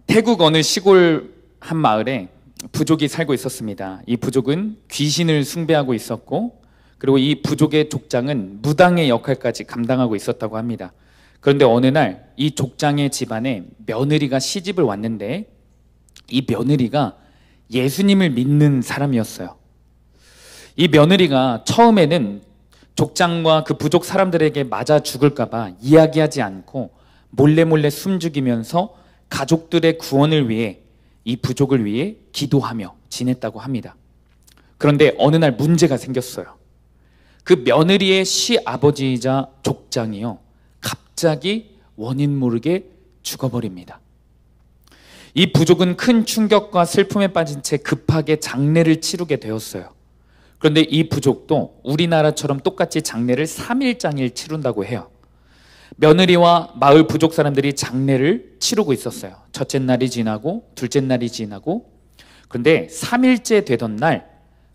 태국 어느 시골 한 마을에 부족이 살고 있었습니다. 이 부족은 귀신을 숭배하고 있었고, 그리고 이 부족의 족장은 무당의 역할까지 감당하고 있었다고 합니다. 그런데 어느 날 이 족장의 집안에 며느리가 시집을 왔는데, 이 며느리가 예수님을 믿는 사람이었어요. 이 며느리가 처음에는 족장과 그 부족 사람들에게 맞아 죽을까봐 이야기하지 않고 몰래 숨죽이면서 가족들의 구원을 위해, 이 부족을 위해 기도하며 지냈다고 합니다. 그런데 어느 날 문제가 생겼어요. 그 며느리의 시아버지이자 족장이요, 갑자기 원인 모르게 죽어버립니다. 이 부족은 큰 충격과 슬픔에 빠진 채 급하게 장례를 치르게 되었어요. 그런데 이 부족도 우리나라처럼 똑같이 장례를 3일장일 치른다고 해요. 며느리와 마을 부족 사람들이 장례를 치르고 있었어요. 첫째 날이 지나고 둘째 날이 지나고, 그런데 3일째 되던 날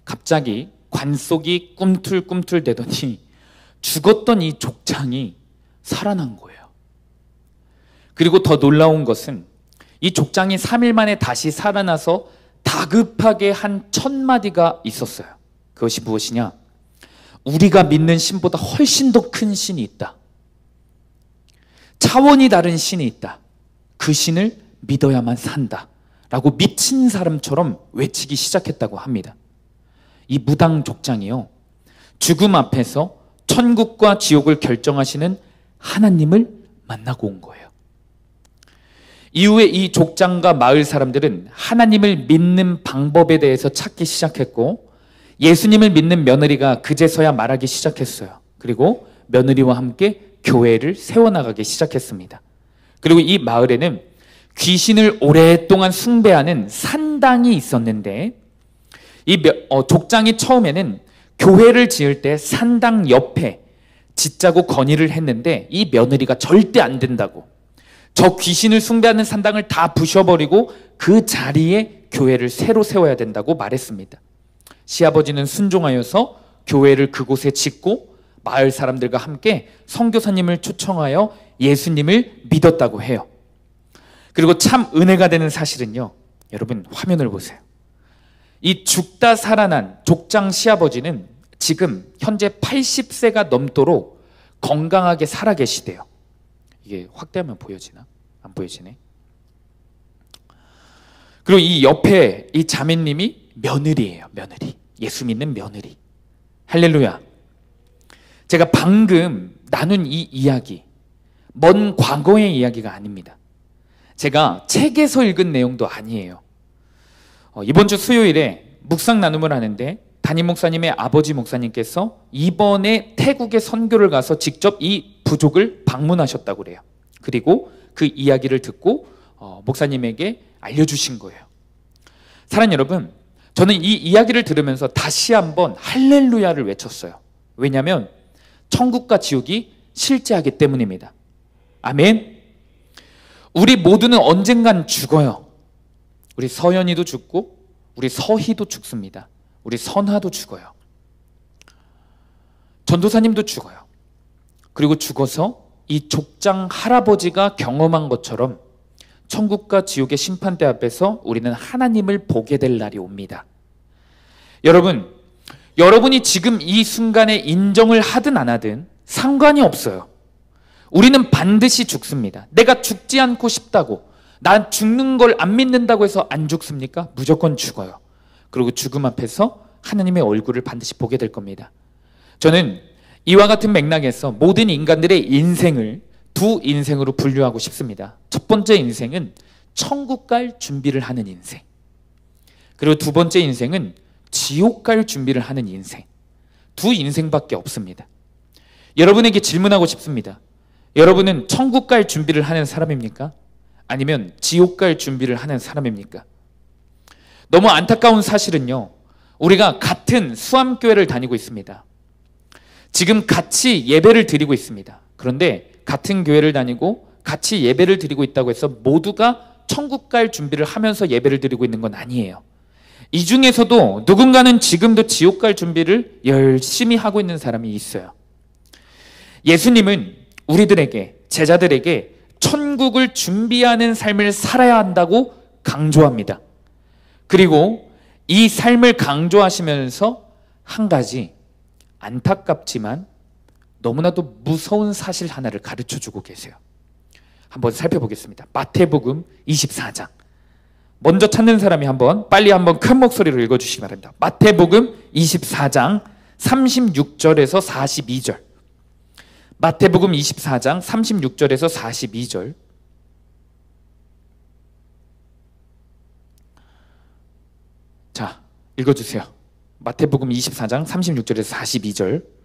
갑자기 관속이 꿈틀꿈틀 대더니 죽었던 이 족장이 살아난 거예요. 그리고 더 놀라운 것은 이 족장이 3일 만에 다시 살아나서 다급하게 한 첫 마디가 있었어요. 그것이 무엇이냐? 우리가 믿는 신보다 훨씬 더 큰 신이 있다. 차원이 다른 신이 있다. 그 신을 믿어야만 산다. 라고 미친 사람처럼 외치기 시작했다고 합니다. 이 무당 족장이요, 죽음 앞에서 천국과 지옥을 결정하시는 하나님을 만나고 온 거예요. 이후에 이 족장과 마을 사람들은 하나님을 믿는 방법에 대해서 찾기 시작했고, 예수님을 믿는 며느리가 그제서야 말하기 시작했어요. 그리고 며느리와 함께 교회를 세워나가기 시작했습니다. 그리고 이 마을에는 귀신을 오랫동안 숭배하는 산당이 있었는데, 이 족장이 처음에는 교회를 지을 때 산당 옆에 짓자고 건의를 했는데, 이 며느리가 절대 안 된다고, 저 귀신을 숭배하는 산당을 다 부셔버리고 그 자리에 교회를 새로 세워야 된다고 말했습니다. 시아버지는 순종하여서 교회를 그곳에 짓고 마을 사람들과 함께 선교사님을 초청하여 예수님을 믿었다고 해요. 그리고 참 은혜가 되는 사실은요, 여러분 화면을 보세요. 이 죽다 살아난 족장 시아버지는 지금 현재 80세가 넘도록 건강하게 살아계시대요. 이게 확대하면 보여지나? 안 보여지네. 그리고 이 옆에 이 자매님이 며느리예요. 며느리. 예수 믿는 며느리. 할렐루야. 제가 방금 나눈 이 이야기, 먼 과거의 이야기가 아닙니다. 제가 책에서 읽은 내용도 아니에요. 이번 주 수요일에 묵상 나눔을 하는데 담임 목사님의 아버지 목사님께서 이번에 태국에 선교를 가서 직접 이 부족을 방문하셨다고 그래요. 그리고 그 이야기를 듣고 목사님에게 알려주신 거예요. 사랑하는 여러분, 저는 이 이야기를 들으면서 다시 한번 할렐루야를 외쳤어요. 왜냐하면 천국과 지옥이 실제하기 때문입니다. 아멘. 우리 모두는 언젠간 죽어요. 우리 서연이도 죽고 우리 서희도 죽습니다. 우리 선하도 죽어요. 전도사님도 죽어요. 그리고 죽어서 이 족장 할아버지가 경험한 것처럼 천국과 지옥의 심판대 앞에서 우리는 하나님을 보게 될 날이 옵니다. 여러분이 지금 이 순간에 인정을 하든 안 하든 상관이 없어요. 우리는 반드시 죽습니다. 내가 죽지 않고 싶다고, 난 죽는 걸 안 믿는다고 해서 안 죽습니까? 무조건 죽어요. 그리고 죽음 앞에서 하나님의 얼굴을 반드시 보게 될 겁니다. 저는 이와 같은 맥락에서 모든 인간들의 인생을 두 인생으로 분류하고 싶습니다. 첫 번째 인생은 천국 갈 준비를 하는 인생, 그리고 두 번째 인생은 지옥 갈 준비를 하는 인생. 두 인생밖에 없습니다. 여러분에게 질문하고 싶습니다. 여러분은 천국 갈 준비를 하는 사람입니까? 아니면 지옥 갈 준비를 하는 사람입니까? 너무 안타까운 사실은요, 우리가 같은 수암교회를 다니고 있습니다. 지금 같이 예배를 드리고 있습니다. 그런데 같은 교회를 다니고 같이 예배를 드리고 있다고 해서 모두가 천국 갈 준비를 하면서 예배를 드리고 있는 건 아니에요. 이 중에서도 누군가는 지금도 지옥 갈 준비를 열심히 하고 있는 사람이 있어요. 예수님은 우리들에게, 제자들에게 천국을 준비하는 삶을 살아야 한다고 강조합니다. 그리고 이 삶을 강조하시면서 한 가지 안타깝지만 너무나도 무서운 사실 하나를 가르쳐주고 계세요. 한번 살펴보겠습니다. 마태복음 24장. 먼저 찾는 사람이 빨리 한번 큰 목소리로 읽어주시기 바랍니다. 마태복음 24장 36절에서 42절. 마태복음 24장 36절에서 42절. 자, 읽어주세요. 마태복음 24장 36절에서 42절.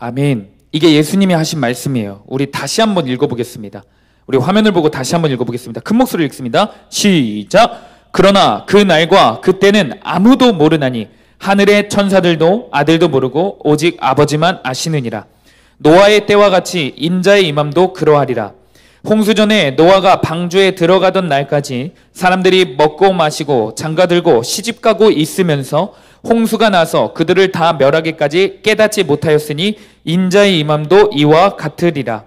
아멘. 이게 예수님이 하신 말씀이에요. 우리 다시 한번 읽어보겠습니다. 우리 화면을 보고 다시 한번 읽어보겠습니다. 큰 목소리로 읽습니다. 시작. 그러나 그 날과 그때는 아무도 모르나니 하늘의 천사들도 아들도 모르고 오직 아버지만 아시느니라. 노아의 때와 같이 인자의 임함도 그러하리라. 홍수전에 노아가 방주에 들어가던 날까지 사람들이 먹고 마시고 장가들고 시집가고 있으면서 홍수가 나서 그들을 다 멸하기까지 깨닫지 못하였으니 인자의 임함도 이와 같으리라.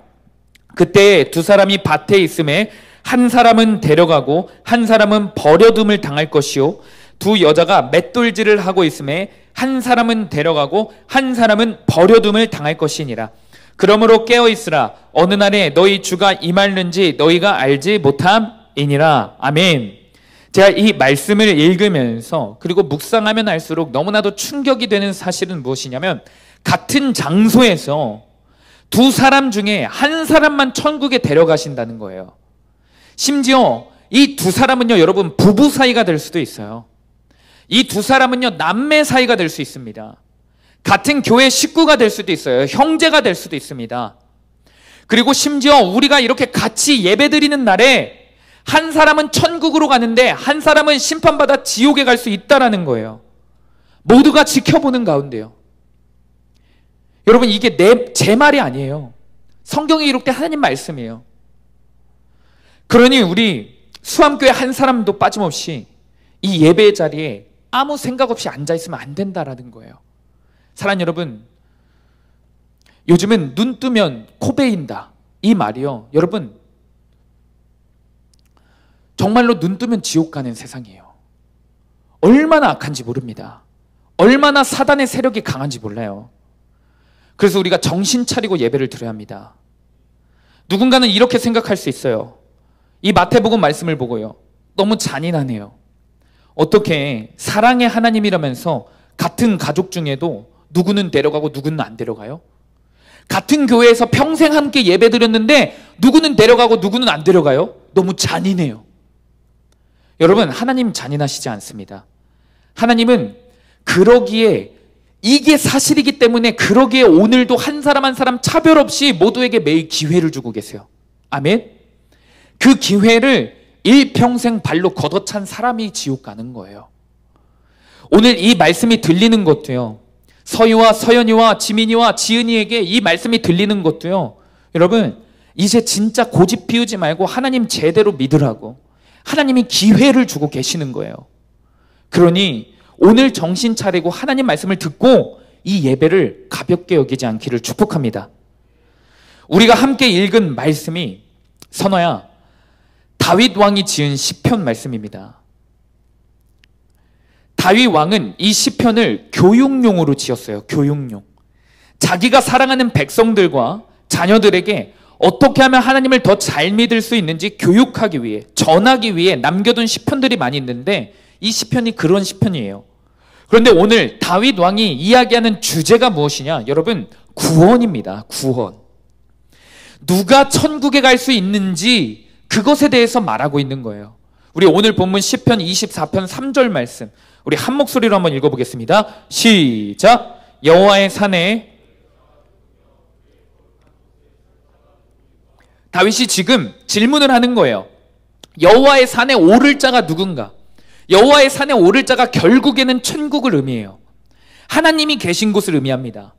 그때에 두 사람이 밭에 있음에 한 사람은 데려가고 한 사람은 버려둠을 당할 것이요 두 여자가 맷돌질을 하고 있음에 한 사람은 데려가고 한 사람은 버려둠을 당할 것이니라. 그러므로 깨어있으라. 어느 날에 너희 주가 임하는지 너희가 알지 못함이니라. 아멘. 제가 이 말씀을 읽으면서 그리고 묵상하면 할수록 너무나도 충격이 되는 사실은 무엇이냐면 같은 장소에서 두 사람 중에 한 사람만 천국에 데려가신다는 거예요. 심지어 이 두 사람은요, 여러분 부부 사이가 될 수도 있어요. 이 두 사람은요, 남매 사이가 될 수 있습니다. 같은 교회 식구가 될 수도 있어요. 형제가 될 수도 있습니다. 그리고 심지어 우리가 이렇게 같이 예배드리는 날에 한 사람은 천국으로 가는데 한 사람은 심판받아 지옥에 갈 수 있다라는 거예요. 모두가 지켜보는 가운데요. 여러분, 이게 제 말이 아니에요. 성경에 기록된 하나님 말씀이에요. 그러니 우리 수암교회 한 사람도 빠짐없이 이 예배 자리에 아무 생각 없이 앉아있으면 안 된다라는 거예요. 사랑하는 여러분, 요즘은 눈 뜨면 코 베인다, 이 말이요, 여러분 정말로 눈 뜨면 지옥 가는 세상이에요. 얼마나 악한지 모릅니다. 얼마나 사단의 세력이 강한지 몰라요. 그래서 우리가 정신 차리고 예배를 드려야 합니다. 누군가는 이렇게 생각할 수 있어요. 이 마태복음 말씀을 보고요, 너무 잔인하네요. 어떻게 사랑의 하나님이라면서 같은 가족 중에도 누구는 데려가고 누구는 안 데려가요? 같은 교회에서 평생 함께 예배 드렸는데 누구는 데려가고 누구는 안 데려가요? 너무 잔인해요. 여러분, 하나님 잔인하시지 않습니다. 하나님은 그러기에, 이게 사실이기 때문에 그러기에 오늘도 한 사람 한 사람 차별 없이 모두에게 매일 기회를 주고 계세요. 아멘. 그 기회를 일평생 발로 걷어찬 사람이 지옥 가는 거예요. 오늘 이 말씀이 들리는 것도요, 서유와 서연이와 지민이와 지은이에게 이 말씀이 들리는 것도요, 여러분 이제 진짜 고집 피우지 말고 하나님 제대로 믿으라고 하나님이 기회를 주고 계시는 거예요. 그러니 오늘 정신 차리고 하나님 말씀을 듣고 이 예배를 가볍게 여기지 않기를 축복합니다. 우리가 함께 읽은 말씀이, 선호야, 다윗 왕이 지은 시편 말씀입니다. 다윗 왕은 이 시편을 교육용으로 지었어요. 교육용. 자기가 사랑하는 백성들과 자녀들에게 어떻게 하면 하나님을 더 잘 믿을 수 있는지 교육하기 위해, 전하기 위해 남겨둔 시편들이 많이 있는데 이 시편이 그런 시편이에요. 그런데 오늘 다윗 왕이 이야기하는 주제가 무엇이냐? 여러분, 구원입니다. 구원. 누가 천국에 갈 수 있는지 그것에 대해서 말하고 있는 거예요. 우리 오늘 본문 시편 24편 3절 말씀, 우리 한 목소리로 한번 읽어보겠습니다. 시작. 여호와의 산에 다윗이 지금 질문을 하는 거예요. 여호와의 산에 오를 자가 누군가? 여호와의 산에 오를 자가 결국에는 천국을 의미해요. 하나님이 계신 곳을 의미합니다.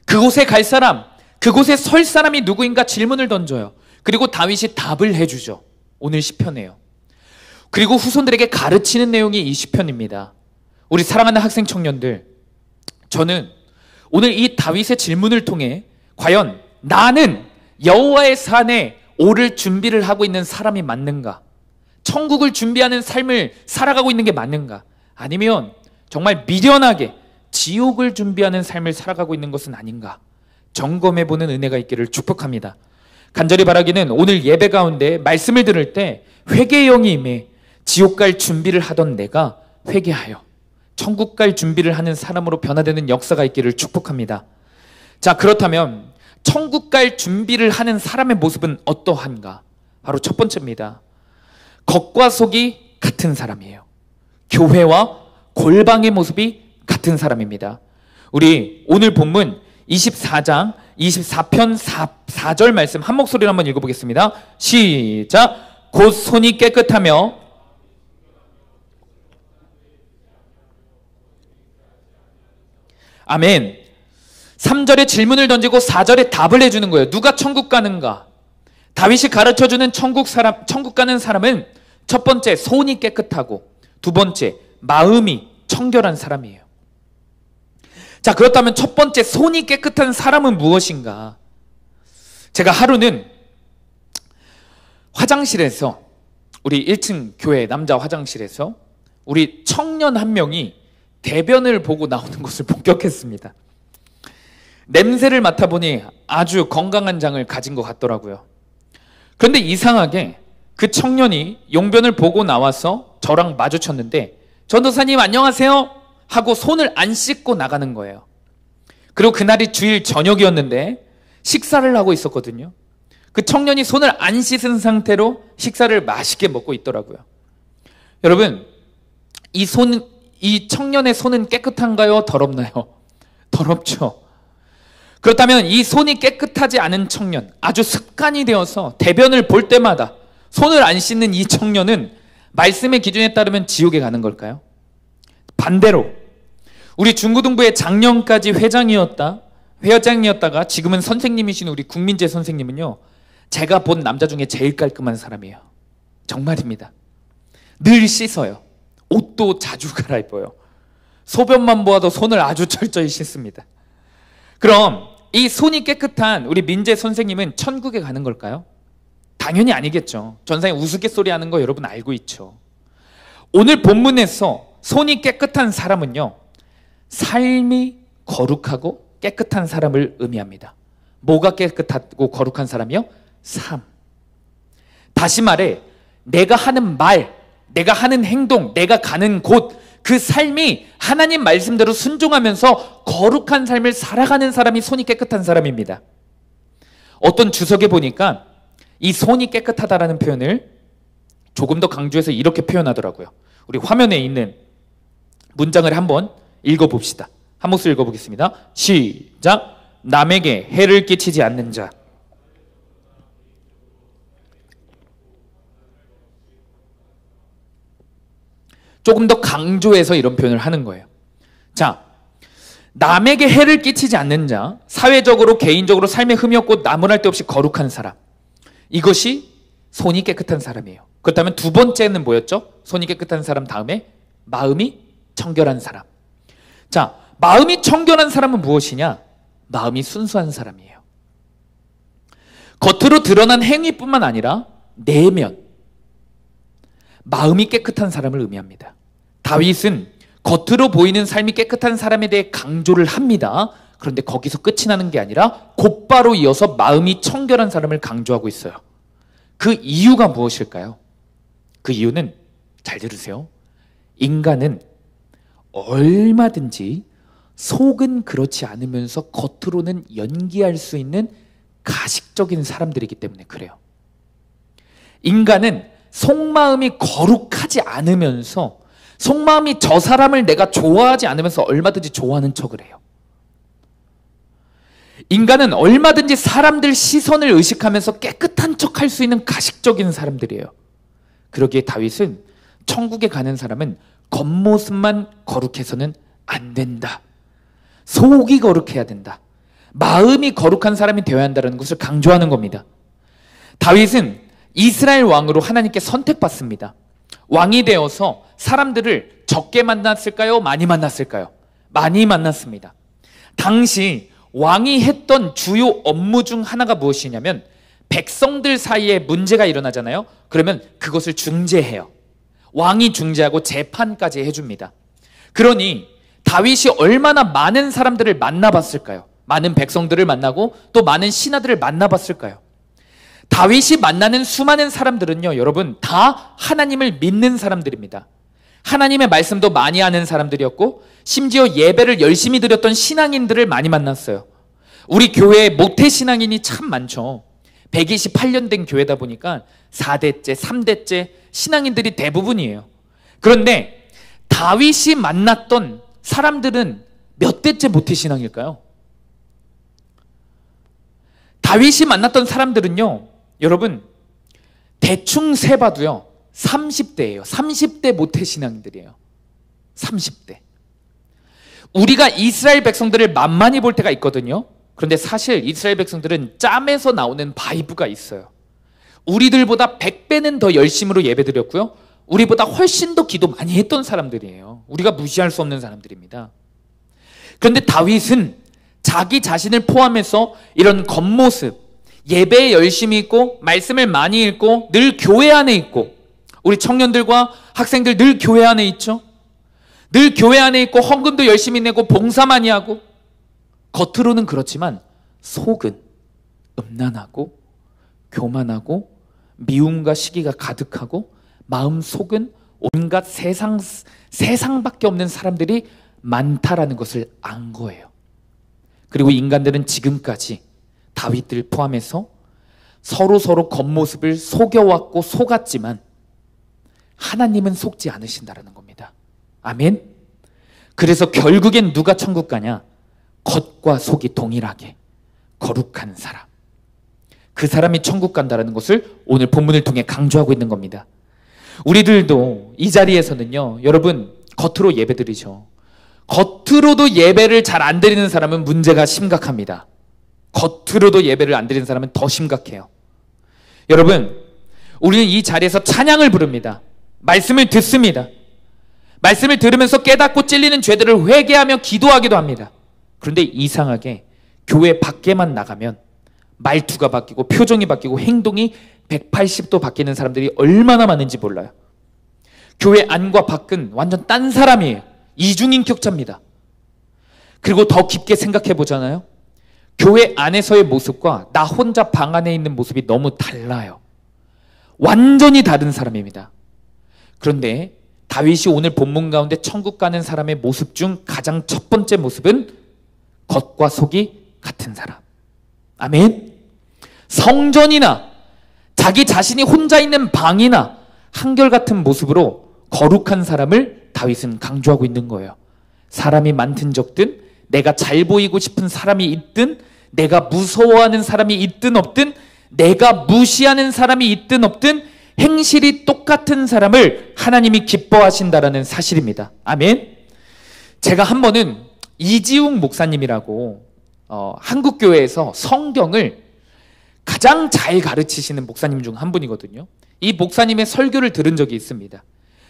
그곳에 갈 사람, 그곳에 설 사람이 누구인가 질문을 던져요. 그리고 다윗이 답을 해주죠. 오늘 시편이에요. 그리고 후손들에게 가르치는 내용이 이 시편입니다. 우리 사랑하는 학생 청년들, 저는 오늘 이 다윗의 질문을 통해 과연 나는 여호와의 산에 오를 준비를 하고 있는 사람이 맞는가? 천국을 준비하는 삶을 살아가고 있는 게 맞는가? 아니면 정말 미련하게 지옥을 준비하는 삶을 살아가고 있는 것은 아닌가? 점검해보는 은혜가 있기를 축복합니다. 간절히 바라기는 오늘 예배 가운데 말씀을 들을 때 회개의 영이 임해 지옥 갈 준비를 하던 내가 회개하여 천국 갈 준비를 하는 사람으로 변화되는 역사가 있기를 축복합니다. 자, 그렇다면 천국 갈 준비를 하는 사람의 모습은 어떠한가? 바로 첫 번째입니다. 겉과 속이 같은 사람이에요. 교회와 골방의 모습이 같은 사람입니다. 우리 오늘 본문 24장 24편 4절 말씀 한 목소리로 한번 읽어보겠습니다. 시작. 곧 손이 깨끗하며 아멘. 3절에 질문을 던지고 4절에 답을 해주는 거예요. 누가 천국 가는가? 다윗이 가르쳐주는 천국 가는 사람은 첫 번째 손이 깨끗하고 두 번째 마음이 청결한 사람이에요. 자, 그렇다면 첫 번째 손이 깨끗한 사람은 무엇인가? 제가 하루는 화장실에서 우리 1층 교회 남자 화장실에서 우리 청년 한 명이 대변을 보고 나오는 것을 목격했습니다. 냄새를 맡아보니 아주 건강한 장을 가진 것 같더라고요. 그런데 이상하게 그 청년이 용변을 보고 나와서 저랑 마주쳤는데 전도사님 안녕하세요 하고 손을 안 씻고 나가는 거예요. 그리고 그날이 주일 저녁이었는데 식사를 하고 있었거든요. 그 청년이 손을 안 씻은 상태로 식사를 맛있게 먹고 있더라고요. 여러분, 이 청년의 손은 깨끗한가요? 더럽나요? 더럽죠. 그렇다면 이 손이 깨끗하지 않은 청년, 아주 습관이 되어서 대변을 볼 때마다 손을 안 씻는 이 청년은 말씀의 기준에 따르면 지옥에 가는 걸까요? 반대로 우리 중고등부의 작년까지 회장이었다가 지금은 선생님이신 우리 국민재 선생님은요, 제가 본 남자 중에 제일 깔끔한 사람이에요. 정말입니다. 늘 씻어요. 옷도 자주 갈아입어요. 소변만 보아도 손을 아주 철저히 씻습니다. 그럼 이 손이 깨끗한 우리 민재 선생님은 천국에 가는 걸까요? 당연히 아니겠죠. 전상에 우스갯소리 하는 거 여러분 알고 있죠. 오늘 본문에서 손이 깨끗한 사람은요, 삶이 거룩하고 깨끗한 사람을 의미합니다. 뭐가 깨끗하고 거룩한 사람이요? 삶. 다시 말해 내가 하는 말, 내가 하는 행동, 내가 가는 곳, 그 삶이 하나님 말씀대로 순종하면서 거룩한 삶을 살아가는 사람이 손이 깨끗한 사람입니다. 어떤 주석에 보니까 이 손이 깨끗하다라는 표현을 조금 더 강조해서 이렇게 표현하더라고요. 우리 화면에 있는 문장을 한번 읽어봅시다. 한 목소리 읽어보겠습니다. 시작. 남에게 해를 끼치지 않는 자. 조금 더 강조해서 이런 표현을 하는 거예요. 자, 남에게 해를 끼치지 않는 자, 사회적으로 개인적으로 삶에 흠이 없고 나무랄 데 없이 거룩한 사람, 이것이 손이 깨끗한 사람이에요. 그렇다면 두 번째는 뭐였죠? 손이 깨끗한 사람 다음에 마음이 청결한 사람. 자, 마음이 청결한 사람은 무엇이냐? 마음이 순수한 사람이에요. 겉으로 드러난 행위뿐만 아니라 내면, 마음이 깨끗한 사람을 의미합니다. 다윗은 겉으로 보이는 삶이 깨끗한 사람에 대해 강조를 합니다. 그런데 거기서 끝이 나는 게 아니라 곧바로 이어서 마음이 청결한 사람을 강조하고 있어요. 그 이유가 무엇일까요? 그 이유는 잘 들으세요. 인간은 얼마든지 속은 그렇지 않으면서 겉으로는 연기할 수 있는 가식적인 사람들이기 때문에 그래요. 인간은 속마음이 거룩하지 않으면서 속마음이 저 사람을 내가 좋아하지 않으면서 얼마든지 좋아하는 척을 해요. 인간은 얼마든지 사람들 시선을 의식하면서 깨끗한 척 할 수 있는 가식적인 사람들이에요. 그러기에 다윗은 천국에 가는 사람은 겉모습만 거룩해서는 안 된다. 속이 거룩해야 된다. 마음이 거룩한 사람이 되어야 한다는 것을 강조하는 겁니다. 다윗은 이스라엘 왕으로 하나님께 선택받습니다. 왕이 되어서 사람들을 적게 만났을까요? 많이 만났을까요? 많이 만났습니다. 당시 왕이 했던 주요 업무 중 하나가 무엇이냐면 백성들 사이에 문제가 일어나잖아요. 그러면 그것을 중재해요. 왕이 중재하고 재판까지 해줍니다. 그러니 다윗이 얼마나 많은 사람들을 만나봤을까요? 많은 백성들을 만나고 또 많은 신하들을 만나봤을까요? 다윗이 만나는 수많은 사람들은요, 여러분, 다 하나님을 믿는 사람들입니다. 하나님의 말씀도 많이 아는 사람들이었고 심지어 예배를 열심히 드렸던 신앙인들을 많이 만났어요. 우리 교회에 모태신앙인이 참 많죠. 128년 된 교회다 보니까 4대째, 3대째 신앙인들이 대부분이에요. 그런데 다윗이 만났던 사람들은 몇 대째 모태신앙일까요? 다윗이 만났던 사람들은요, 여러분, 대충 세봐도요 30대예요. 30대 모태신앙인들이에요. 30대. 우리가 이스라엘 백성들을 만만히 볼 때가 있거든요. 그런데 사실 이스라엘 백성들은 짬에서 나오는 바이브가 있어요. 우리들보다 100배는 더 열심으로 예배드렸고요, 우리보다 훨씬 더 기도 많이 했던 사람들이에요. 우리가 무시할 수 없는 사람들입니다. 그런데 다윗은 자기 자신을 포함해서 이런 겉모습, 예배에 열심히 있고 말씀을 많이 읽고 늘 교회 안에 있고, 우리 청년들과 학생들 늘 교회 안에 있죠. 늘 교회 안에 있고 헌금도 열심히 내고 봉사 많이 하고, 겉으로는 그렇지만 속은 음란하고 교만하고 미움과 시기가 가득하고 마음속은 온갖 세상밖에 없는 사람들이 많다라는 것을 안 거예요. 그리고 인간들은 지금까지 다윗들 포함해서 서로 겉모습을 속여왔고 속았지만 하나님은 속지 않으신다라는 겁니다. 아멘. 그래서 결국엔 누가 천국 가냐? 겉과 속이 동일하게 거룩한 사람, 그 사람이 천국 간다라는 것을 오늘 본문을 통해 강조하고 있는 겁니다. 우리들도 이 자리에서는요, 여러분, 겉으로 예배드리죠. 겉으로도 예배를 잘 안 드리는 사람은 문제가 심각합니다. 겉으로도 예배를 안 드리는 사람은 더 심각해요. 여러분, 우리는 이 자리에서 찬양을 부릅니다. 말씀을 듣습니다. 말씀을 들으면서 깨닫고 찔리는 죄들을 회개하며 기도하기도 합니다. 그런데 이상하게 교회 밖에만 나가면 말투가 바뀌고 표정이 바뀌고 행동이 180도 바뀌는 사람들이 얼마나 많은지 몰라요. 교회 안과 밖은 완전 딴 사람이에요. 이중인격자입니다. 그리고 더 깊게 생각해 보잖아요. 교회 안에서의 모습과 나 혼자 방 안에 있는 모습이 너무 달라요. 완전히 다른 사람입니다. 그런데 다윗이 오늘 본문 가운데 천국 가는 사람의 모습 중 가장 첫 번째 모습은 겉과 속이 같은 사람. 아멘. 성전이나 자기 자신이 혼자 있는 방이나 한결같은 모습으로 거룩한 사람을 다윗은 강조하고 있는 거예요. 사람이 많든 적든, 내가 잘 보이고 싶은 사람이 있든, 내가 무서워하는 사람이 있든 없든, 내가 무시하는 사람이 있든 없든 행실이 똑같은 사람을 하나님이 기뻐하신다라는 사실입니다. 아멘. 제가 한 번은 이지웅 목사님이라고 한국교회에서 성경을 가장 잘 가르치시는 목사님 중 한 분이거든요. 이 목사님의 설교를 들은 적이 있습니다.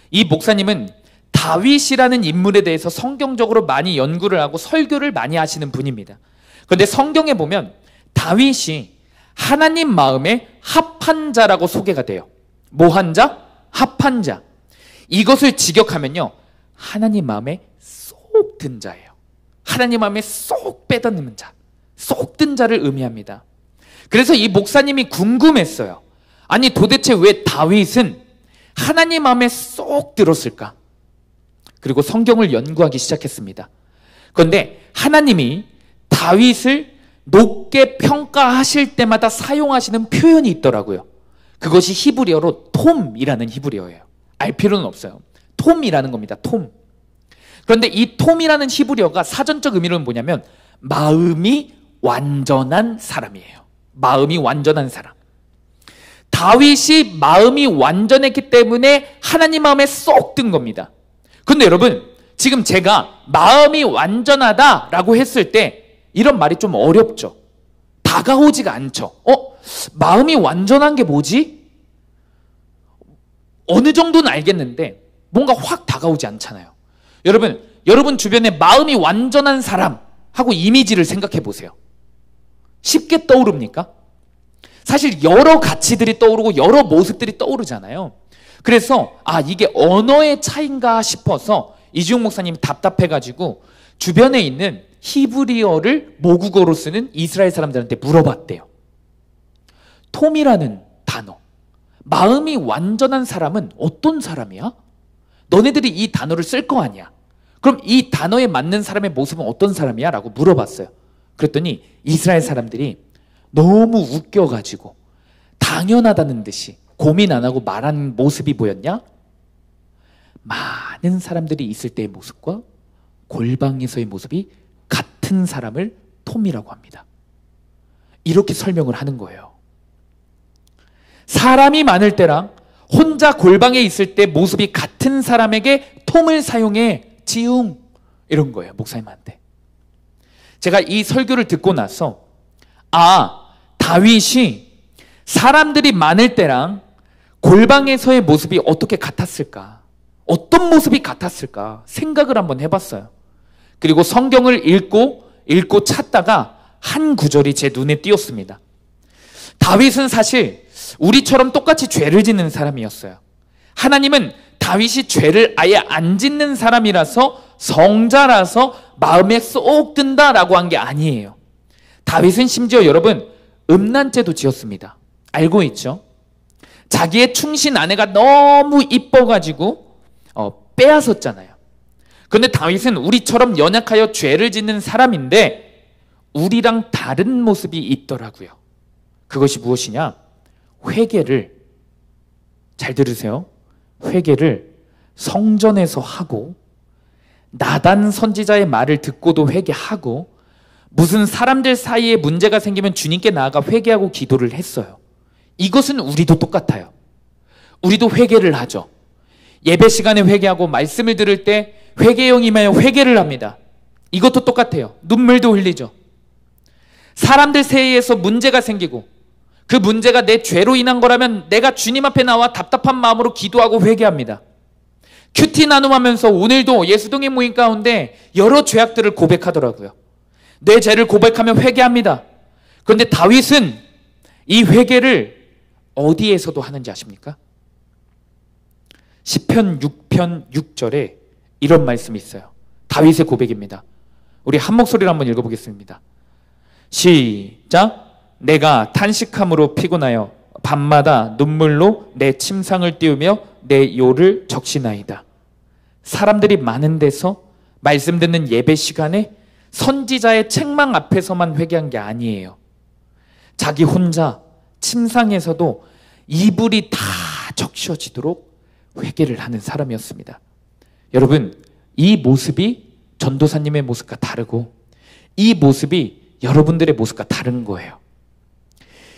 이 목사님은 다윗이라는 인물에 대해서 성경적으로 많이 연구를 하고 설교를 많이 하시는 분입니다. 그런데 성경에 보면 다윗이 하나님 마음에 합한 자라고 소개가 돼요. 뭐한 자? 합한 자. 이것을 직역하면요, 하나님 마음에 쏙 든 자예요. 하나님 마음에 쏙 빼닮는 자, 쏙 든 자를 의미합니다. 그래서 이 목사님이 궁금했어요. 아니 도대체 왜 다윗은 하나님 마음에 쏙 들었을까? 그리고 성경을 연구하기 시작했습니다. 그런데 하나님이 다윗을 높게 평가하실 때마다 사용하시는 표현이 있더라고요. 그것이 히브리어로 톰이라는 히브리어예요. 알 필요는 없어요. 톰이라는 겁니다. 톰. 그런데 이 톰이라는 히브리어가 사전적 의미는 뭐냐면 마음이 완전한 사람이에요. 마음이 완전한 사람. 다윗이 마음이 완전했기 때문에 하나님 마음에 쏙 든 겁니다. 근데 여러분, 지금 제가 마음이 완전하다라고 했을 때 이런 말이 좀 어렵죠. 다가오지가 않죠. 마음이 완전한 게 뭐지? 어느 정도는 알겠는데 뭔가 확 다가오지 않잖아요. 여러분 주변에 마음이 완전한 사람하고 이미지를 생각해 보세요. 쉽게 떠오릅니까? 사실 여러 가치들이 떠오르고 여러 모습들이 떠오르잖아요. 그래서 이게 언어의 차이인가 싶어서 이주용 목사님이 답답해가지고 주변에 있는 히브리어를 모국어로 쓰는 이스라엘 사람들한테 물어봤대요. 톰이라는 단어, 마음이 완전한 사람은 어떤 사람이야? 너네들이 이 단어를 쓸 거 아니야. 그럼 이 단어에 맞는 사람의 모습은 어떤 사람이야? 라고 물어봤어요. 그랬더니 이스라엘 사람들이 너무 웃겨가지고 당연하다는 듯이 고민 안 하고 말한 모습이 뭐였냐? 많은 사람들이 있을 때의 모습과 골방에서의 모습이 같은 사람을 톰이라고 합니다. 이렇게 설명을 하는 거예요. 사람이 많을 때랑 혼자 골방에 있을 때 모습이 같은 사람에게 톰을 사용해 지웅 이런 거예요. 목사님한테. 제가 이 설교를 듣고 나서 다윗이 사람들이 많을 때랑 골방에서의 모습이 어떻게 같았을까? 어떤 모습이 같았을까? 생각을 한번 해봤어요. 그리고 성경을 읽고 찾다가 한 구절이 제 눈에 띄었습니다. 다윗은 사실 우리처럼 똑같이 죄를 짓는 사람이었어요. 하나님은 다윗이 죄를 아예 안 짓는 사람이라서 성자라서 마음에 쏙 든다라고 한 게 아니에요. 다윗은 심지어 여러분 음란죄도 지었습니다. 알고 있죠? 자기의 충신 아내가 너무 이뻐가지고 빼앗았잖아요. 그런데 다윗은 우리처럼 연약하여 죄를 짓는 사람인데 우리랑 다른 모습이 있더라고요. 그것이 무엇이냐? 회개를, 잘 들으세요. 회개를 성전에서 하고 나단 선지자의 말을 듣고도 회개하고 무슨 사람들 사이에 문제가 생기면 주님께 나아가 회개하고 기도를 했어요. 이것은 우리도 똑같아요. 우리도 회개를 하죠. 예배 시간에 회개하고 말씀을 들을 때 회개형 임하여 회개를 합니다. 이것도 똑같아요. 눈물도 흘리죠. 사람들 사이에서 문제가 생기고 그 문제가 내 죄로 인한 거라면 내가 주님 앞에 나와 답답한 마음으로 기도하고 회개합니다. 큐티 나눔하면서 오늘도 예수동의 모임 가운데 여러 죄악들을 고백하더라고요. 내 죄를 고백하며 회개합니다. 그런데 다윗은 이 회개를 어디에서도 하는지 아십니까? 시편 6편 6절에 이런 말씀이 있어요. 다윗의 고백입니다. 우리 한 목소리로 한번 읽어보겠습니다. 시작. 내가 탄식함으로 피곤하여 밤마다 눈물로 내 침상을 띄우며 내 요를 적시나이다. 사람들이 많은 데서 말씀 듣는 예배 시간에 선지자의 책망 앞에서만 회개한 게 아니에요. 자기 혼자 침상에서도 이불이 다 적셔지도록 회개를 하는 사람이었습니다. 여러분, 이 모습이 전도사님의 모습과 다르고 이 모습이 여러분들의 모습과 다른 거예요.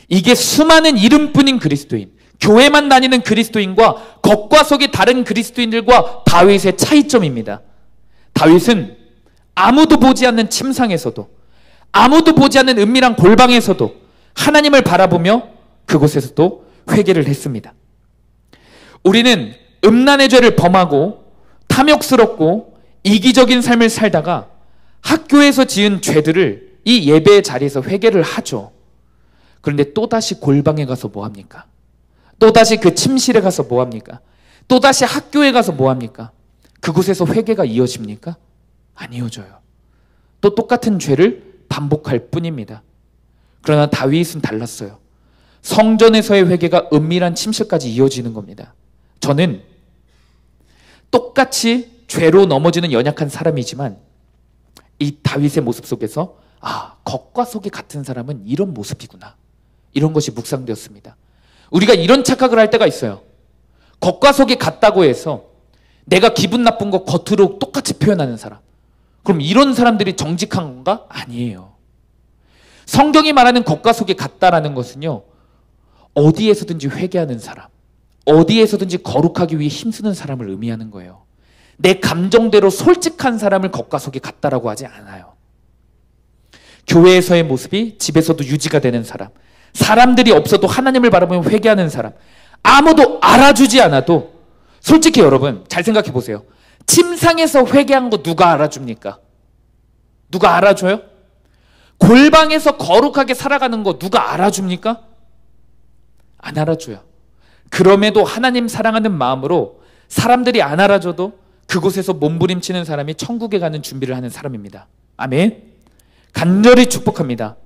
이게 수많은 이름뿐인 그리스도인, 교회만 다니는 그리스도인과 겉과 속이 다른 그리스도인들과 다윗의 차이점입니다. 다윗은 아무도 보지 않는 침상에서도 아무도 보지 않는 은밀한 골방에서도 하나님을 바라보며 그곳에서도 회개를 했습니다. 우리는 음란의 죄를 범하고 탐욕스럽고 이기적인 삶을 살다가 학교에서 지은 죄들을 이 예배의 자리에서 회개를 하죠. 그런데 또다시 골방에 가서 뭐합니까? 또다시 그 침실에 가서 뭐합니까? 또다시 학교에 가서 뭐합니까? 그곳에서 회개가 이어집니까? 안 이어져요. 또 똑같은 죄를 반복할 뿐입니다. 그러나 다윗은 달랐어요. 성전에서의 회개가 은밀한 침실까지 이어지는 겁니다. 저는 똑같이 죄로 넘어지는 연약한 사람이지만 이 다윗의 모습 속에서 겉과 속이 같은 사람은 이런 모습이구나, 이런 것이 묵상되었습니다. 우리가 이런 착각을 할 때가 있어요. 겉과 속이 같다고 해서 내가 기분 나쁜 거 겉으로 똑같이 표현하는 사람, 그럼 이런 사람들이 정직한 건가? 아니에요. 성경이 말하는 겉과 속이 같다라는 것은요, 어디에서든지 회개하는 사람, 어디에서든지 거룩하기 위해 힘쓰는 사람을 의미하는 거예요. 내 감정대로 솔직한 사람을 겉과 속이 같다라고 하지 않아요. 교회에서의 모습이 집에서도 유지가 되는 사람, 사람들이 없어도 하나님을 바라보며 회개하는 사람, 아무도 알아주지 않아도, 솔직히 여러분 잘 생각해 보세요. 침상에서 회개한 거 누가 알아줍니까? 누가 알아줘요? 골방에서 거룩하게 살아가는 거 누가 알아줍니까? 안 알아줘요. 그럼에도 하나님 사랑하는 마음으로 사람들이 안 알아줘도 그곳에서 몸부림치는 사람이 천국에 가는 준비를 하는 사람입니다. 아멘. 간절히 축복합니다.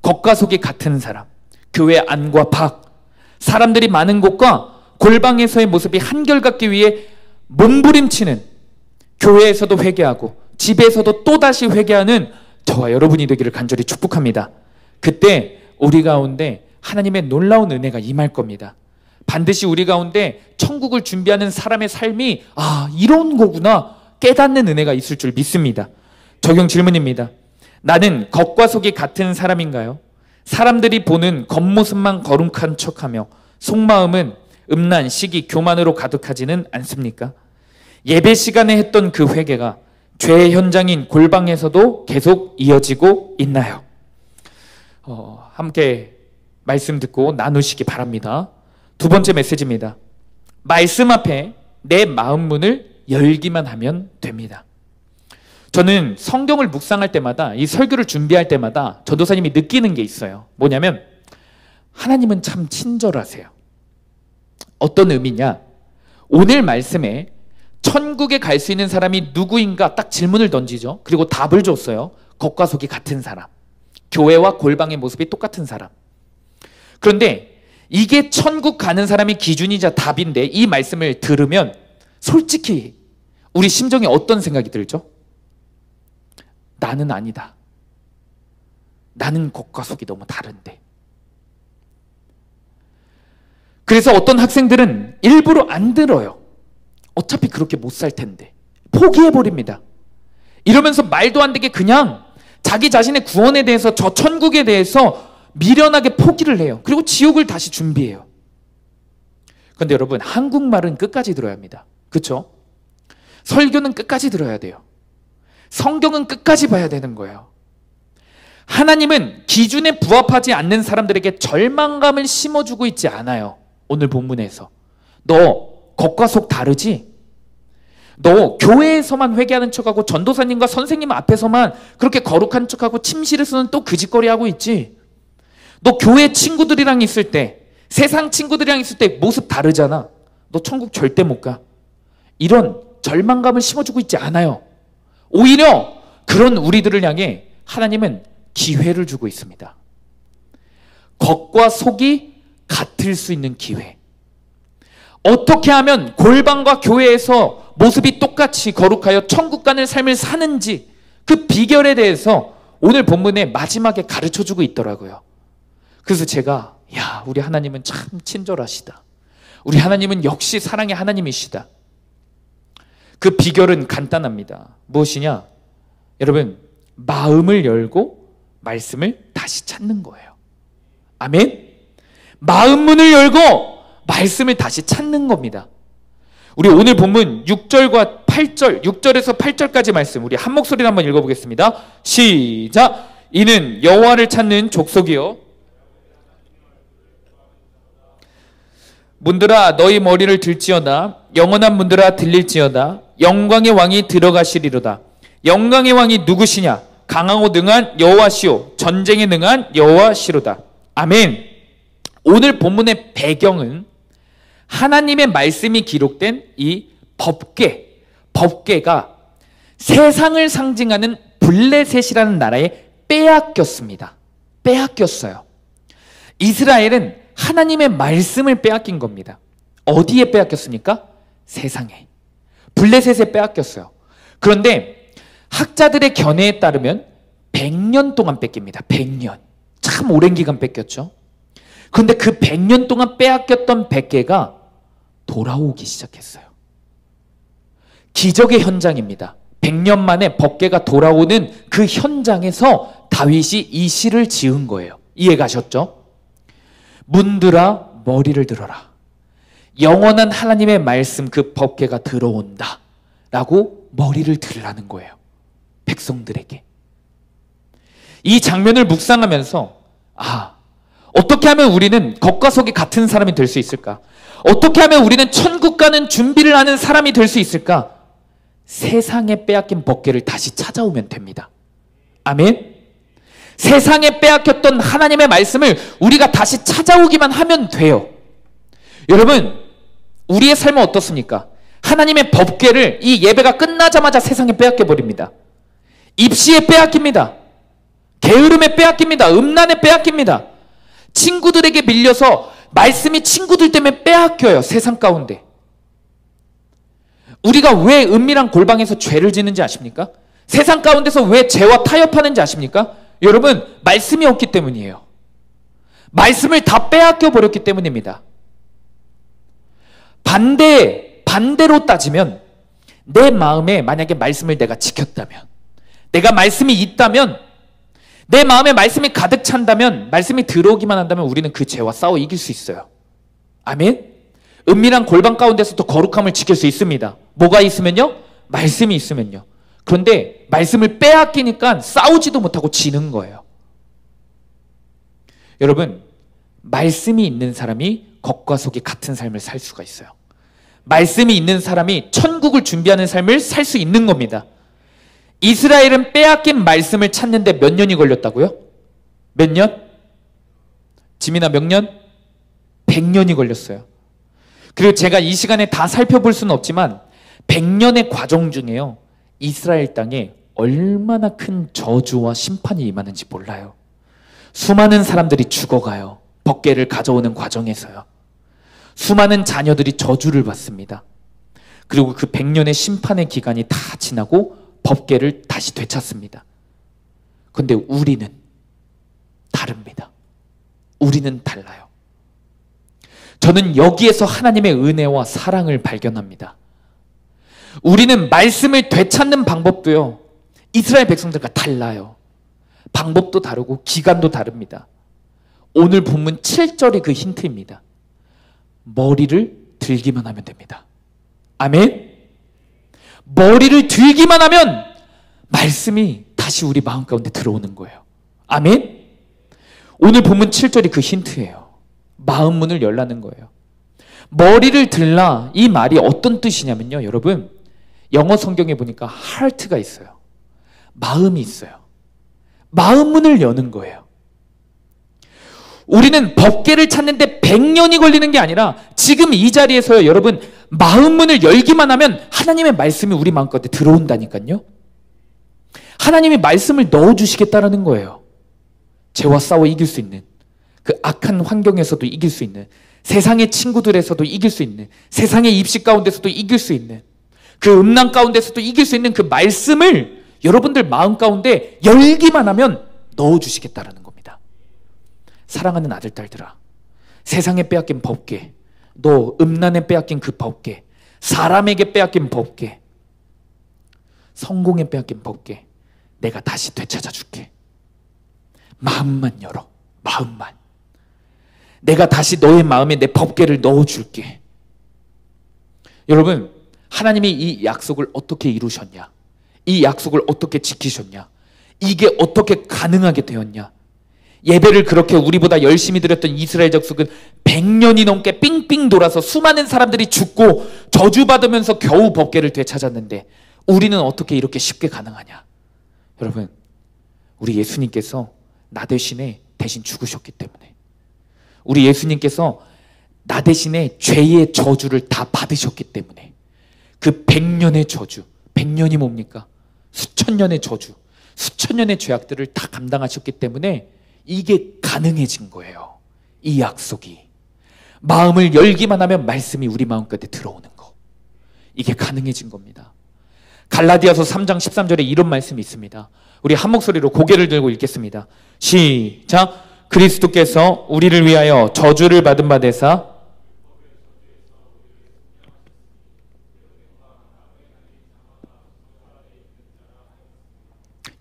겉과 속이 같은 사람, 교회 안과 밖, 사람들이 많은 곳과 골방에서의 모습이 한결같기 위해 몸부림치는, 교회에서도 회개하고 집에서도 또다시 회개하는 저와 여러분이 되기를 간절히 축복합니다. 그때 우리 가운데 하나님의 놀라운 은혜가 임할 겁니다. 반드시 우리 가운데 천국을 준비하는 사람의 삶이 이런 거구나 깨닫는 은혜가 있을 줄 믿습니다. 적용 질문입니다. 나는 겉과 속이 같은 사람인가요? 사람들이 보는 겉모습만 거룩한 척하며 속마음은 음란, 시기, 교만으로 가득하지는 않습니까? 예배 시간에 했던 그 회개가 죄의 현장인 골방에서도 계속 이어지고 있나요? 함께 말씀 듣고 나누시기 바랍니다. 두 번째 메시지입니다. 말씀 앞에 내 마음 문을 열기만 하면 됩니다. 저는 성경을 묵상할 때마다, 이 설교를 준비할 때마다 전도사님이 느끼는 게 있어요. 뭐냐면 하나님은 참 친절하세요. 어떤 의미냐? 오늘 말씀에 천국에 갈 수 있는 사람이 누구인가 딱 질문을 던지죠. 그리고 답을 줬어요. 겉과 속이 같은 사람, 교회와 골방의 모습이 똑같은 사람. 그런데 이게 천국 가는 사람이 기준이자 답인데, 이 말씀을 들으면 솔직히 우리 심정에 어떤 생각이 들죠? 나는 아니다. 나는 겉과 속이 너무 다른데. 그래서 어떤 학생들은 일부러 안 들어요. 어차피 그렇게 못 살 텐데. 포기해버립니다. 이러면서 말도 안 되게 그냥 자기 자신의 구원에 대해서, 저 천국에 대해서 미련하게 포기를 해요. 그리고 지옥을 다시 준비해요. 그런데 여러분, 한국말은 끝까지 들어야 합니다. 그렇죠? 설교는 끝까지 들어야 돼요. 성경은 끝까지 봐야 되는 거예요. 하나님은 기준에 부합하지 않는 사람들에게 절망감을 심어주고 있지 않아요. 오늘 본문에서 너 겉과 속 다르지? 너 교회에서만 회개하는 척하고 전도사님과 선생님 앞에서만 그렇게 거룩한 척하고 침실에서는 또 그 짓거리 하고 있지? 너 교회 친구들이랑 있을 때, 세상 친구들이랑 있을 때 모습 다르잖아. 너 천국 절대 못 가. 이런 절망감을 심어주고 있지 않아요. 오히려 그런 우리들을 향해 하나님은 기회를 주고 있습니다. 겉과 속이 같을 수 있는 기회. 어떻게 하면 골방과 교회에서 모습이 똑같이 거룩하여 천국 가는 삶을 사는지, 그 비결에 대해서 오늘 본문의 마지막에 가르쳐주고 있더라고요. 그래서 제가 우리 하나님은 참 친절하시다. 우리 하나님은 역시 사랑의 하나님이시다. 그 비결은 간단합니다. 무엇이냐? 여러분, 마음을 열고 말씀을 다시 찾는 거예요. 아멘? 마음 문을 열고 말씀을 다시 찾는 겁니다. 우리 오늘 본문 6절과 8절, 6절에서 8절까지 말씀 우리 한 목소리로 한번 읽어보겠습니다. 시작! 이는 여호와를 찾는 족속이요, 문들아 너희 머리를 들지어다. 영원한 문들아 들릴지어다. 영광의 왕이 들어가시리로다. 영광의 왕이 누구시냐? 강하고 능한 여호와시오, 전쟁에 능한 여호와시로다. 아멘. 오늘 본문의 배경은 하나님의 말씀이 기록된 이 법궤가 세상을 상징하는 블레셋이라는 나라에 빼앗겼습니다. 빼앗겼어요. 이스라엘은 하나님의 말씀을 빼앗긴 겁니다. 어디에 빼앗겼습니까? 세상에. 블레셋에 빼앗겼어요. 그런데 학자들의 견해에 따르면 100년 동안 뺏깁니다. 100년. 참 오랜 기간 뺏겼죠. 그런데 그 100년 동안 빼앗겼던 100개가 돌아오기 시작했어요. 기적의 현장입니다. 100년 만에 법궤가 돌아오는 그 현장에서 다윗이 이 시를 지은 거예요. 이해가셨죠? 문들아 머리를 들어라. 영원한 하나님의 말씀 그 법궤가 들어온다 라고 머리를 들으라는 거예요. 백성들에게. 이 장면을 묵상하면서 어떻게 하면 우리는 겉과 속이 같은 사람이 될 수 있을까? 어떻게 하면 우리는 천국 가는 준비를 하는 사람이 될 수 있을까? 세상에 빼앗긴 법궤를 다시 찾아오면 됩니다. 아멘? 세상에 빼앗겼던 하나님의 말씀을 우리가 다시 찾아오기만 하면 돼요. 여러분, 우리의 삶은 어떻습니까? 하나님의 법궤를 이 예배가 끝나자마자 세상에 빼앗겨 버립니다. 입시에 빼앗깁니다. 게으름에 빼앗깁니다. 음란에 빼앗깁니다. 친구들에게 밀려서 말씀이 친구들 때문에 빼앗겨요. 세상 가운데. 우리가 왜 은밀한 골방에서 죄를 짓는지 아십니까? 세상 가운데서 왜 죄와 타협하는지 아십니까? 여러분, 말씀이 없기 때문이에요. 말씀을 다 빼앗겨 버렸기 때문입니다. 반대로 따지면 내 마음에 만약에 말씀을 내가 지켰다면, 내가 말씀이 있다면, 내 마음에 말씀이 가득 찬다면, 말씀이 들어오기만 한다면 우리는 그 죄와 싸워 이길 수 있어요. 아멘? 은밀한 골방 가운데서도 거룩함을 지킬 수 있습니다. 뭐가 있으면요? 말씀이 있으면요. 그런데 말씀을 빼앗기니까 싸우지도 못하고 지는 거예요. 여러분, 말씀이 있는 사람이 겉과 속이 같은 삶을 살 수가 있어요. 말씀이 있는 사람이 천국을 준비하는 삶을 살 수 있는 겁니다. 이스라엘은 빼앗긴 말씀을 찾는데 몇 년이 걸렸다고요? 몇 년? 지민아, 몇 년? 100년이 걸렸어요. 그리고 제가 이 시간에 다 살펴볼 수는 없지만 100년의 과정 중에요, 이스라엘 땅에 얼마나 큰 저주와 심판이 임하는지 몰라요. 수많은 사람들이 죽어가요. 법궤를 가져오는 과정에서요. 수많은 자녀들이 저주를 받습니다. 그리고 그 100년의 심판의 기간이 다 지나고 법궤를 다시 되찾습니다. 그런데 우리는 다릅니다. 우리는 달라요. 저는 여기에서 하나님의 은혜와 사랑을 발견합니다. 우리는 말씀을 되찾는 방법도요, 이스라엘 백성들과 달라요. 방법도 다르고 기간도 다릅니다. 오늘 본문 7절이 그 힌트입니다. 머리를 들기만 하면 됩니다. 아멘? 머리를 들기만 하면 말씀이 다시 우리 마음 가운데 들어오는 거예요. 아멘? 오늘 본문 7절이 그 힌트예요. 마음 문을 열라는 거예요. 머리를 들라, 이 말이 어떤 뜻이냐면요, 여러분, 영어 성경에 보니까 heart가 있어요. 마음이 있어요. 마음 문을 여는 거예요. 우리는 법궤를 찾는데 100년이 걸리는 게 아니라 지금 이 자리에서요, 여러분, 마음 문을 열기만 하면 하나님의 말씀이 우리 마음 가운데 들어온다니까요. 하나님이 말씀을 넣어주시겠다라는 거예요. 죄와 싸워 이길 수 있는, 그 악한 환경에서도 이길 수 있는, 세상의 친구들에서도 이길 수 있는, 세상의 입시 가운데서도 이길 수 있는, 그 음란 가운데서도 이길 수 있는 그 말씀을 여러분들 마음 가운데 열기만 하면 넣어주시겠다라는 겁니다. 사랑하는 아들, 딸들아, 세상에 빼앗긴 법궤, 너 음란에 빼앗긴 그 법궤, 사람에게 빼앗긴 법궤, 성공에 빼앗긴 법궤, 내가 다시 되찾아줄게. 마음만 열어. 마음만. 내가 다시 너의 마음에 내 법궤를 넣어줄게. 여러분, 하나님이 이 약속을 어떻게 이루셨냐? 이 약속을 어떻게 지키셨냐? 이게 어떻게 가능하게 되었냐? 예배를 그렇게 우리보다 열심히 드렸던 이스라엘 족속은 100년이 넘게 삥삥 돌아서 수많은 사람들이 죽고 저주받으면서 겨우 법궤를 되찾았는데 우리는 어떻게 이렇게 쉽게 가능하냐? 여러분, 우리 예수님께서 나 대신에 대신 죽으셨기 때문에, 우리 예수님께서 나 대신에 죄의 저주를 다 받으셨기 때문에, 그 100년의 저주, 100년이 뭡니까? 수천 년의 저주, 수천 년의 죄악들을 다 감당하셨기 때문에 이게 가능해진 거예요. 이 약속이. 마음을 열기만 하면 말씀이 우리 마음 가운데 들어오는 거. 이게 가능해진 겁니다. 갈라디아서 3장 13절에 이런 말씀이 있습니다. 우리 한 목소리로 고개를 들고 읽겠습니다. 시작. 그리스도께서 우리를 위하여 저주를 받은 바 되사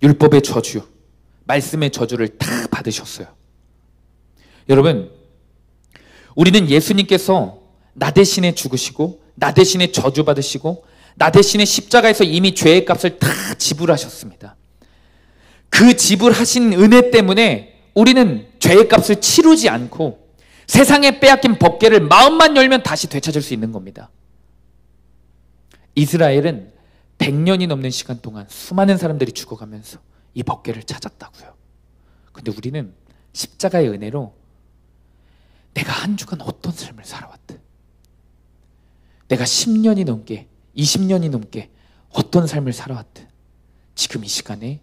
율법의 저주, 말씀의 저주를 다 받으셨어요. 여러분, 우리는 예수님께서 나 대신에 죽으시고 나 대신에 저주 받으시고 나 대신에 십자가에서 이미 죄의 값을 다 지불하셨습니다. 그 지불하신 은혜 때문에 우리는 죄의 값을 치르지 않고 세상에 빼앗긴 법궤를 마음만 열면 다시 되찾을 수 있는 겁니다. 이스라엘은 100년이 넘는 시간 동안 수많은 사람들이 죽어가면서 이 법궤를 찾았다고요. 근데 우리는 십자가의 은혜로 내가 한 주간 어떤 삶을 살아왔든, 내가 10년이 넘게 20년이 넘게 어떤 삶을 살아왔든 지금 이 시간에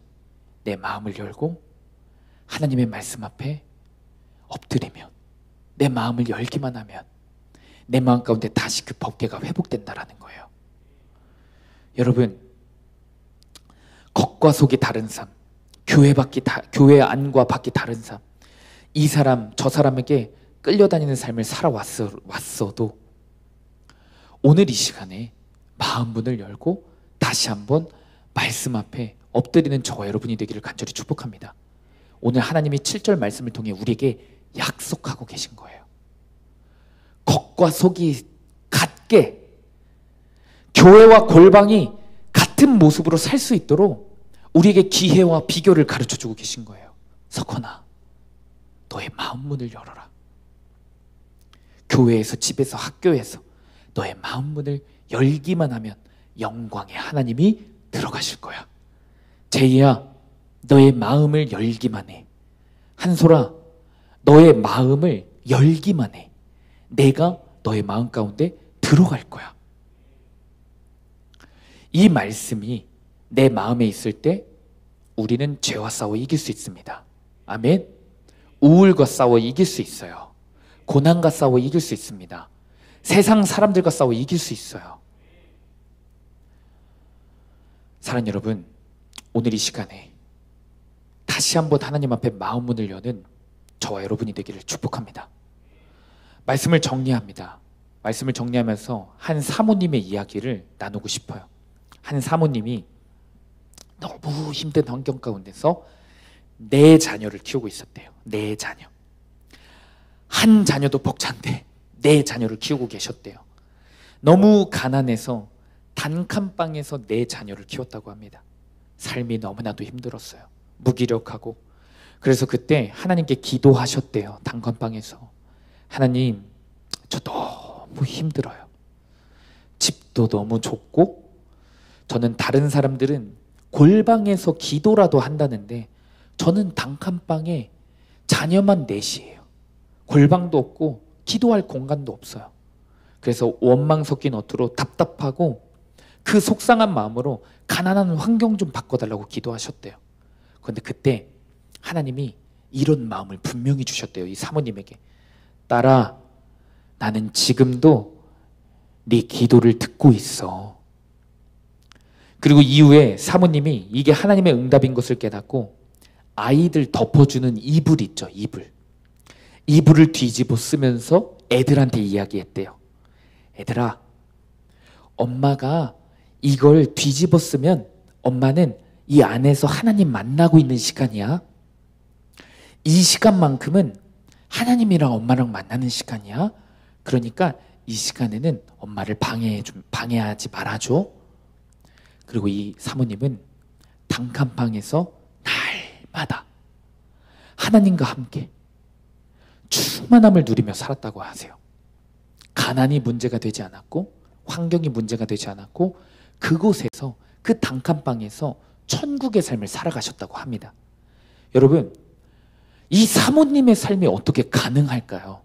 내 마음을 열고 하나님의 말씀 앞에 엎드리면, 내 마음을 열기만 하면 내 마음 가운데 다시 그 법궤가 회복된다라는 거예요. 여러분, 겉과 속이 다른 삶, 교회 안과 밖이 다른 삶, 이 사람 저 사람에게 끌려다니는 삶을 살아왔어도 오늘 이 시간에 마음 문을 열고 다시 한번 말씀 앞에 엎드리는 저와 여러분이 되기를 간절히 축복합니다. 오늘 하나님이 7절 말씀을 통해 우리에게 약속하고 계신 거예요. 겉과 속이 같게 교회와 골방이 같은 모습으로 살 수 있도록 우리에게 기회와 비결을 가르쳐주고 계신 거예요. 석헌아, 너의 마음 문을 열어라. 교회에서, 집에서, 학교에서 너의 마음 문을 열기만 하면 영광의 하나님이 들어가실 거야. 제이야, 너의 마음을 열기만 해. 한솔아, 너의 마음을 열기만 해. 내가 너의 마음 가운데 들어갈 거야. 이 말씀이 내 마음에 있을 때 우리는 죄와 싸워 이길 수 있습니다. 아멘. 우울과 싸워 이길 수 있어요. 고난과 싸워 이길 수 있습니다. 세상 사람들과 싸워 이길 수 있어요. 사랑하는 여러분, 오늘 이 시간에 다시 한번 하나님 앞에 마음 문을 여는 저와 여러분이 되기를 축복합니다. 말씀을 정리합니다. 말씀을 정리하면서 한 사모님의 이야기를 나누고 싶어요. 한 사모님이 너무 힘든 환경 가운데서 4자녀를 키우고 있었대요. 4자녀. 한 자녀도 벅찬데 4자녀를 키우고 계셨대요. 너무 가난해서 단칸방에서 4자녀를 키웠다고 합니다. 삶이 너무나도 힘들었어요. 무기력하고. 그래서 그때 하나님께 기도하셨대요. 단칸방에서. 하나님, 저 너무 힘들어요. 집도 너무 좁고, 저는 다른 사람들은 골방에서 기도라도 한다는데 저는 단칸방에 자녀만 4이에요. 골방도 없고 기도할 공간도 없어요. 그래서 원망 섞인 어투로 답답하고 그 속상한 마음으로 가난한 환경 좀 바꿔달라고 기도하셨대요. 그런데 그때 하나님이 이런 마음을 분명히 주셨대요. 이 사모님에게. 딸아, 나는 지금도 네 기도를 듣고 있어. 그리고 이후에 사모님이 이게 하나님의 응답인 것을 깨닫고 아이들 덮어주는 이불 있죠. 이불을 뒤집어 쓰면서 애들한테 이야기했대요. 애들아, 엄마가 이걸 뒤집어 쓰면 엄마는 이 안에서 하나님 만나고 있는 시간이야. 이 시간만큼은 하나님이랑 엄마랑 만나는 시간이야. 그러니까 이 시간에는 엄마를 방해하지 말아줘. 그리고 이 사모님은 단칸방에서 날마다 하나님과 함께 충만함을 누리며 살았다고 하세요. 가난이 문제가 되지 않았고 환경이 문제가 되지 않았고 그곳에서, 그 단칸방에서 천국의 삶을 살아가셨다고 합니다. 여러분, 이 사모님의 삶이 어떻게 가능할까요?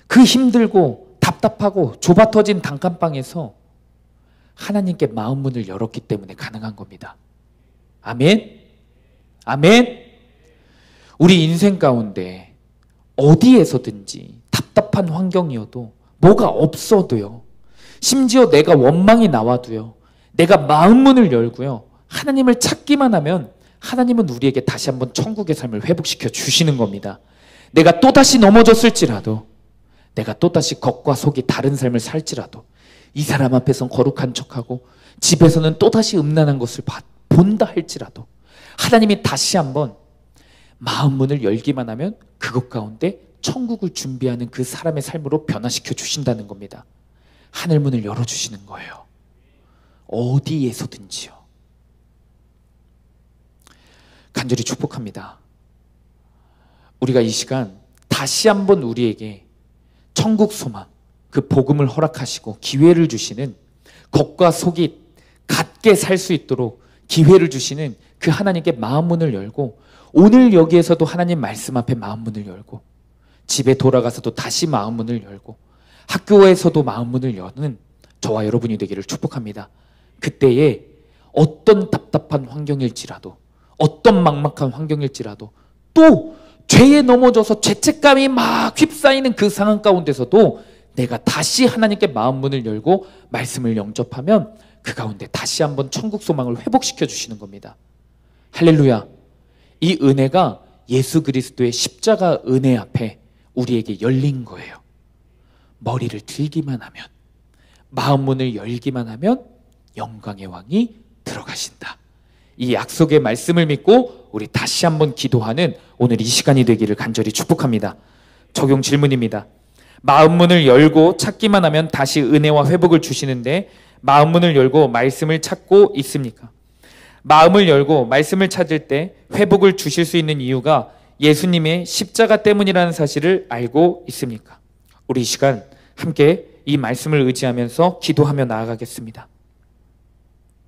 그 힘들고 답답하고 좁아터진 단칸방에서 하나님께 마음 문을 열었기 때문에 가능한 겁니다. 아멘? 아멘? 우리 인생 가운데 어디에서든지 답답한 환경이어도, 뭐가 없어도요, 심지어 내가 원망이 나와도요, 내가 마음 문을 열고요, 하나님을 찾기만 하면 하나님은 우리에게 다시 한번 천국의 삶을 회복시켜 주시는 겁니다. 내가 또다시 넘어졌을지라도, 내가 또다시 겉과 속이 다른 삶을 살지라도, 이 사람 앞에선 거룩한 척하고 집에서는 또다시 음란한 것을 본다 할지라도 하나님이 다시 한번 마음 문을 열기만 하면 그것 가운데 천국을 준비하는 그 사람의 삶으로 변화시켜 주신다는 겁니다. 하늘 문을 열어주시는 거예요. 어디에서든지요. 간절히 축복합니다. 우리가 이 시간 다시 한번 우리에게 천국 소망, 그 복음을 허락하시고 기회를 주시는, 겉과 속이 같게 살 수 있도록 기회를 주시는 그 하나님께 마음 문을 열고, 오늘 여기에서도 하나님 말씀 앞에 마음 문을 열고, 집에 돌아가서도 다시 마음 문을 열고, 학교에서도 마음 문을 여는 저와 여러분이 되기를 축복합니다. 그때에 어떤 답답한 환경일지라도, 어떤 막막한 환경일지라도, 또 죄에 넘어져서 죄책감이 막 휩싸이는 그 상황 가운데서도 내가 다시 하나님께 마음 문을 열고 말씀을 영접하면 그 가운데 다시 한번 천국 소망을 회복시켜 주시는 겁니다. 할렐루야. 이 은혜가 예수 그리스도의 십자가 은혜 앞에 우리에게 열린 거예요. 머리를 들기만 하면, 마음 문을 열기만 하면 영광의 왕이 들어가신다. 이 약속의 말씀을 믿고 우리 다시 한번 기도하는 오늘 이 시간이 되기를 간절히 축복합니다. 적용 질문입니다. 마음 문을 열고 찾기만 하면 다시 은혜와 회복을 주시는데 마음 문을 열고 말씀을 찾고 있습니까? 마음을 열고 말씀을 찾을 때 회복을 주실 수 있는 이유가 예수님의 십자가 때문이라는 사실을 알고 있습니까? 우리 이 시간 함께 이 말씀을 의지하면서 기도하며 나아가겠습니다.